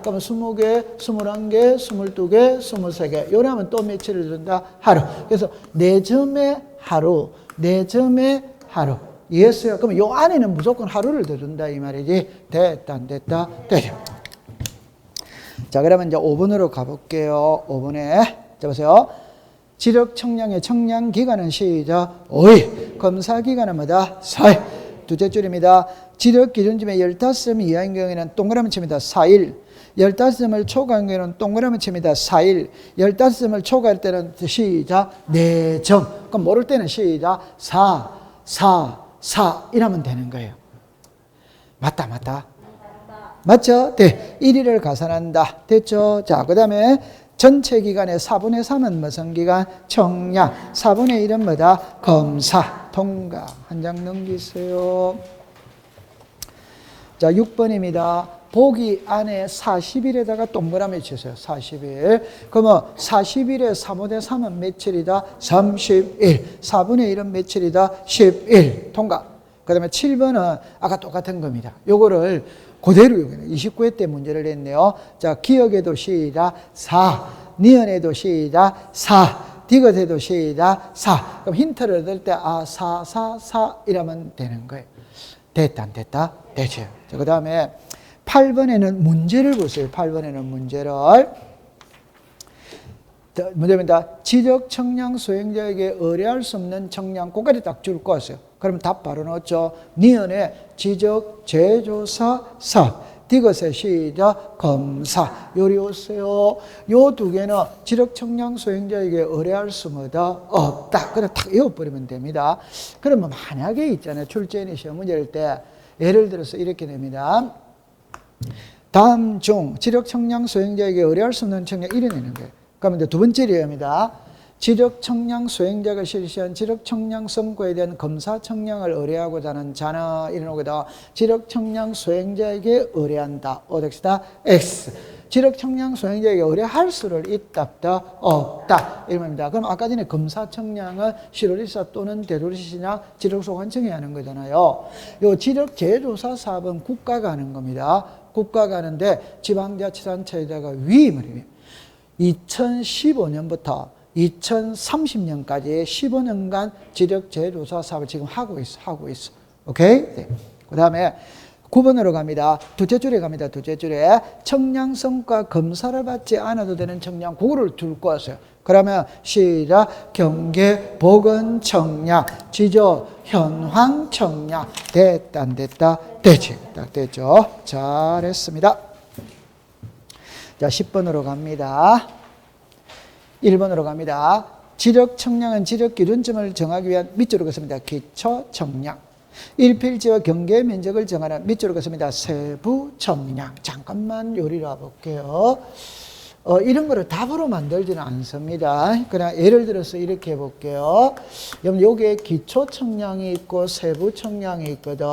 그럼 20개, 21개, 22개, 23개. 요러면 또 며칠을 준다? 하루. 그래서 4점의 하루. 4점의 하루. 이해했어요? 그럼 요 안에는 무조건 하루를 더 준다 이 말이지. 됐다 안 됐다? 됐다. 자, 그러면 이제 5번으로 가볼게요. 5번에 자 보세요. 지력 청량의 청량 기간은 시작 5일. 검사 기간은 뭐다? 4일. 두째 줄입니다. 지력 기준점에 15점 이하인 경우에는 동그라미 칩니다. 4일. 15점을 초과한 경우에는 동그라미 칩니다. 4일. 15점을 초과할 때는 시작 4점. 그럼 모를 때는 시작 4 이러면 되는 거예요. 맞다. 맞죠? 네. 1일을 가산한다. 됐죠? 자, 그 다음에 전체 기간의 4분의 3은 무슨 기간? 청량. 4분의 1은 뭐다? 검사. 통과. 한 장 넘기세요. 자, 6번입니다. 보기 안에 40일에다가 동그라미 치세요. 40일. 그러면 40일에 3대 3은 며칠이다? 31. 4분의 1은 며칠이다? 11. 통과. 그 다음에 7번은 아까 똑같은 겁니다. 요거를 그대로 29회 때 문제를 냈네요. 자, 기억에도 시작 4. 니은에도 시작 4. 디귿에도 시작 4. 그럼 힌트를 얻을 때 4, 4, 4 이러면 되는 거예요. 됐다, 안 됐다? 되죠. 자, 그 다음에 8번에는 문제를 보세요. 8번에는 문제를. 문제입니다. 지적 청량 수행자에게 의뢰할 수 없는 청량, 그까지 딱 줄 거였어요. 그럼 답 바로 넣었죠. 니은에 지적, 제조사, 사업, 디귿에 시작, 검사. 요리 오세요. 요 두 개는 지적 청량 수행자에게 의뢰할 수 없다. 그냥 탁 외워버리면 됩니다. 그러면 만약에 있잖아요. 출제인이 시험 문제일 때 예를 들어서 이렇게 됩니다. 다음 중 지적 청량 수행자에게 의뢰할 수 없는 청량 이래내는 거예요. 그러면 이제 두 번째 예입니다. 지적 청량 수행자가 실시한 지적 청량 성과에 대한 검사 청량을 의뢰하고자 하는 자는 이러노고다. 지적 청량 수행자에게 의뢰한다. 오덱시다 X. 지적 청량 수행자에게 의뢰할 수를 있다 없다 이럽니다. 그럼 아까 전에 검사 청량은 실효리사 또는 대도시시냐 지적 소관청이 하는 거잖아요. 요 지적 제조사 사업은 국가가 하는 겁니다. 국가가 하는데 지방자치단체에다가 위임을 2015년부터 2030년까지 15년간 지적 재조사 사업을 지금 하고 있어. 오케이? 네. 그 다음에 9번으로 갑니다. 둘째 줄에 갑니다. 둘째 줄에 청량성과 검사를 받지 않아도 되는 청량, 그거를 줄 거였어요. 그러면 시작. 경계, 보건 청량, 지적, 현황 청량. 됐다, 안 됐다? 되지. 딱 됐죠. 잘했습니다. 자, 10번으로 갑니다. 1번으로 갑니다. 지적 청량은 지적 기준점을 정하기 위한 밑줄을 긋습니다. 기초 청량. 일필지와 경계 면적을 정하는 밑줄을 긋습니다. 세부 청량. 잠깐만 요리를 해볼게요. 이런 거를 답으로 만들지는 않습니다. 그냥 예를 들어서 이렇게 해볼게요. 여러분, 요게 기초 청량이 있고 세부 청량이 있거든.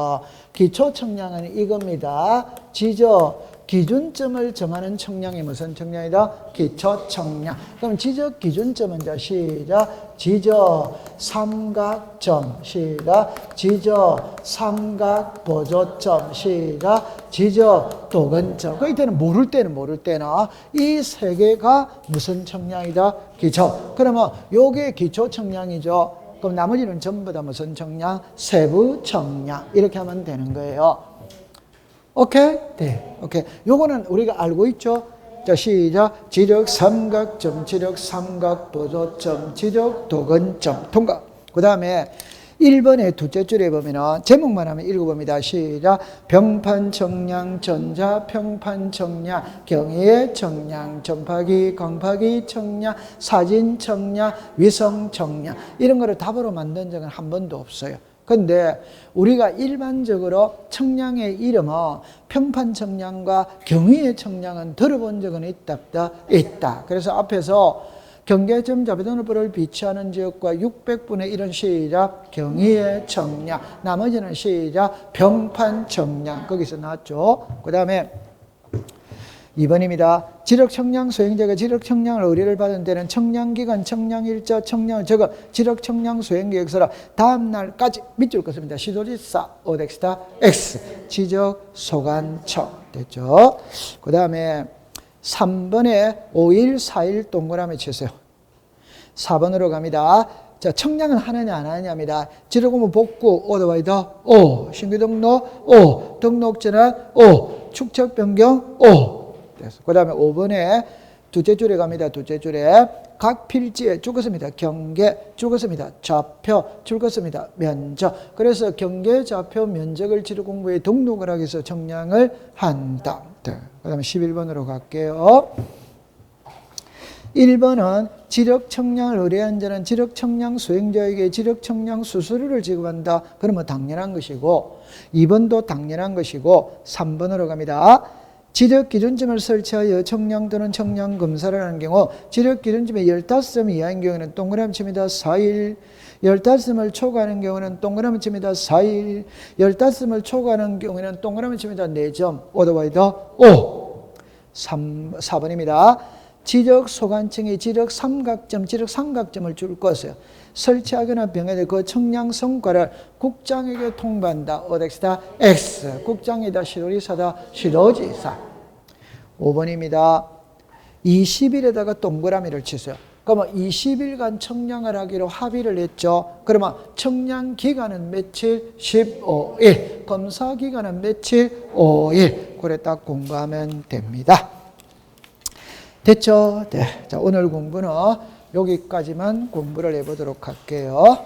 기초 청량은 이겁니다. 지적 기준점을 정하는 청량이 무슨 청량이다? 기초 청량. 그럼 지적 기준점은 자 시작. 지적 삼각점 시작. 지적 삼각 보조점 시작. 지적 도근점. 그 이때는 모를 때는 이 세 개가 무슨 청량이다? 기초. 그러면 요게 기초 청량이죠. 그럼 나머지는 전부 다 무슨 청량? 세부 청량. 이렇게 하면 되는 거예요. 오케이? 네. 오케이. 요거는 우리가 알고 있죠? 자, 시작. 지적 삼각점, 지적 삼각 보조점, 지적 도근점. 통과. 그 다음에 1번의 둘째 줄에 보면은 제목만 하면 읽어봅니다. 시작. 병판 청량, 전자 평판 청량, 경의 청량, 전파기, 광파기 청량, 사진 청량, 위성 청량. 이런 거를 답으로 만든 적은 한 번도 없어요. 근데 우리가 일반적으로 청량의 이름은 평판 청량과 경위의 청량은 들어본 적은 있다. 그래서 앞에서 경계점 자비도너블을 비치하는 지역과 600분의 1은 시작 경위의 청량, 나머지는 시작 평판 청량. 거기서 나왔죠. 그 다음에 2번입니다. 지력청량 수행자가 지력청량을 의뢰를 받은 데는 청량기간, 청량일자, 청량을 적어 지력청량 수행계획서라 다음 날까지 밑줄 긋습니다. 시도지사, 오덱스타, X, 지적, 소관청. 됐죠? 그 다음에 3번에 5일, 4일 동그라미 치세요. 4번으로 갑니다. 자, 청량은 하느냐 안 하느냐입니다. 지력공부 복구, 오더와이더, O, 신규 등록, O, 등록 전환, O, 축척 변경, O. 그 다음에 5번에 둘째 줄에 갑니다. 둘째 줄에 각 필지에 줄 것입니다. 경계, 줄 것입니다. 좌표, 줄 것입니다. 면적. 그래서 경계, 좌표, 면적을 지력 공부에 등록을 하기 위해서 청량을 한다. 그 다음에 11번으로 갈게요. 1번은 지력 청량을 의뢰한 자는 지력 청량 수행자에게 지력 청량 수수료를 지급한다. 그러면 당연한 것이고 2번도 당연한 것이고 3번으로 갑니다. 지력 기준점을 설치하여 청량 또는 청량 검사를 하는 경우 지력 기준점이 15점 이하인 경우에는 동그라미 칩니다. 4일. 15점을 초과하는 경우는 동그라미 칩니다. 4일. 15점을 초과하는 경우에는 동그라미 칩니다. 4점. 오더와이더 5. 4번입니다. 지적 소관청이 지적 삼각점을 줄 것을 설치하거나 병행해 그 청량 성과를 국장에게 통보한다. 어디다? X. 국장이다. 시도리사다. 시도지사. 5번입니다. 20일에다가 동그라미를 치세요. 그러면 20일간 청량을 하기로 합의를 했죠. 그러면 청량 기간은 며칠? 15일. 검사 기간은 며칠? 5일. 그래 딱 공부하면 됩니다. 됐죠? 네. 자, 오늘 공부는 여기까지만 공부를 해보도록 할게요.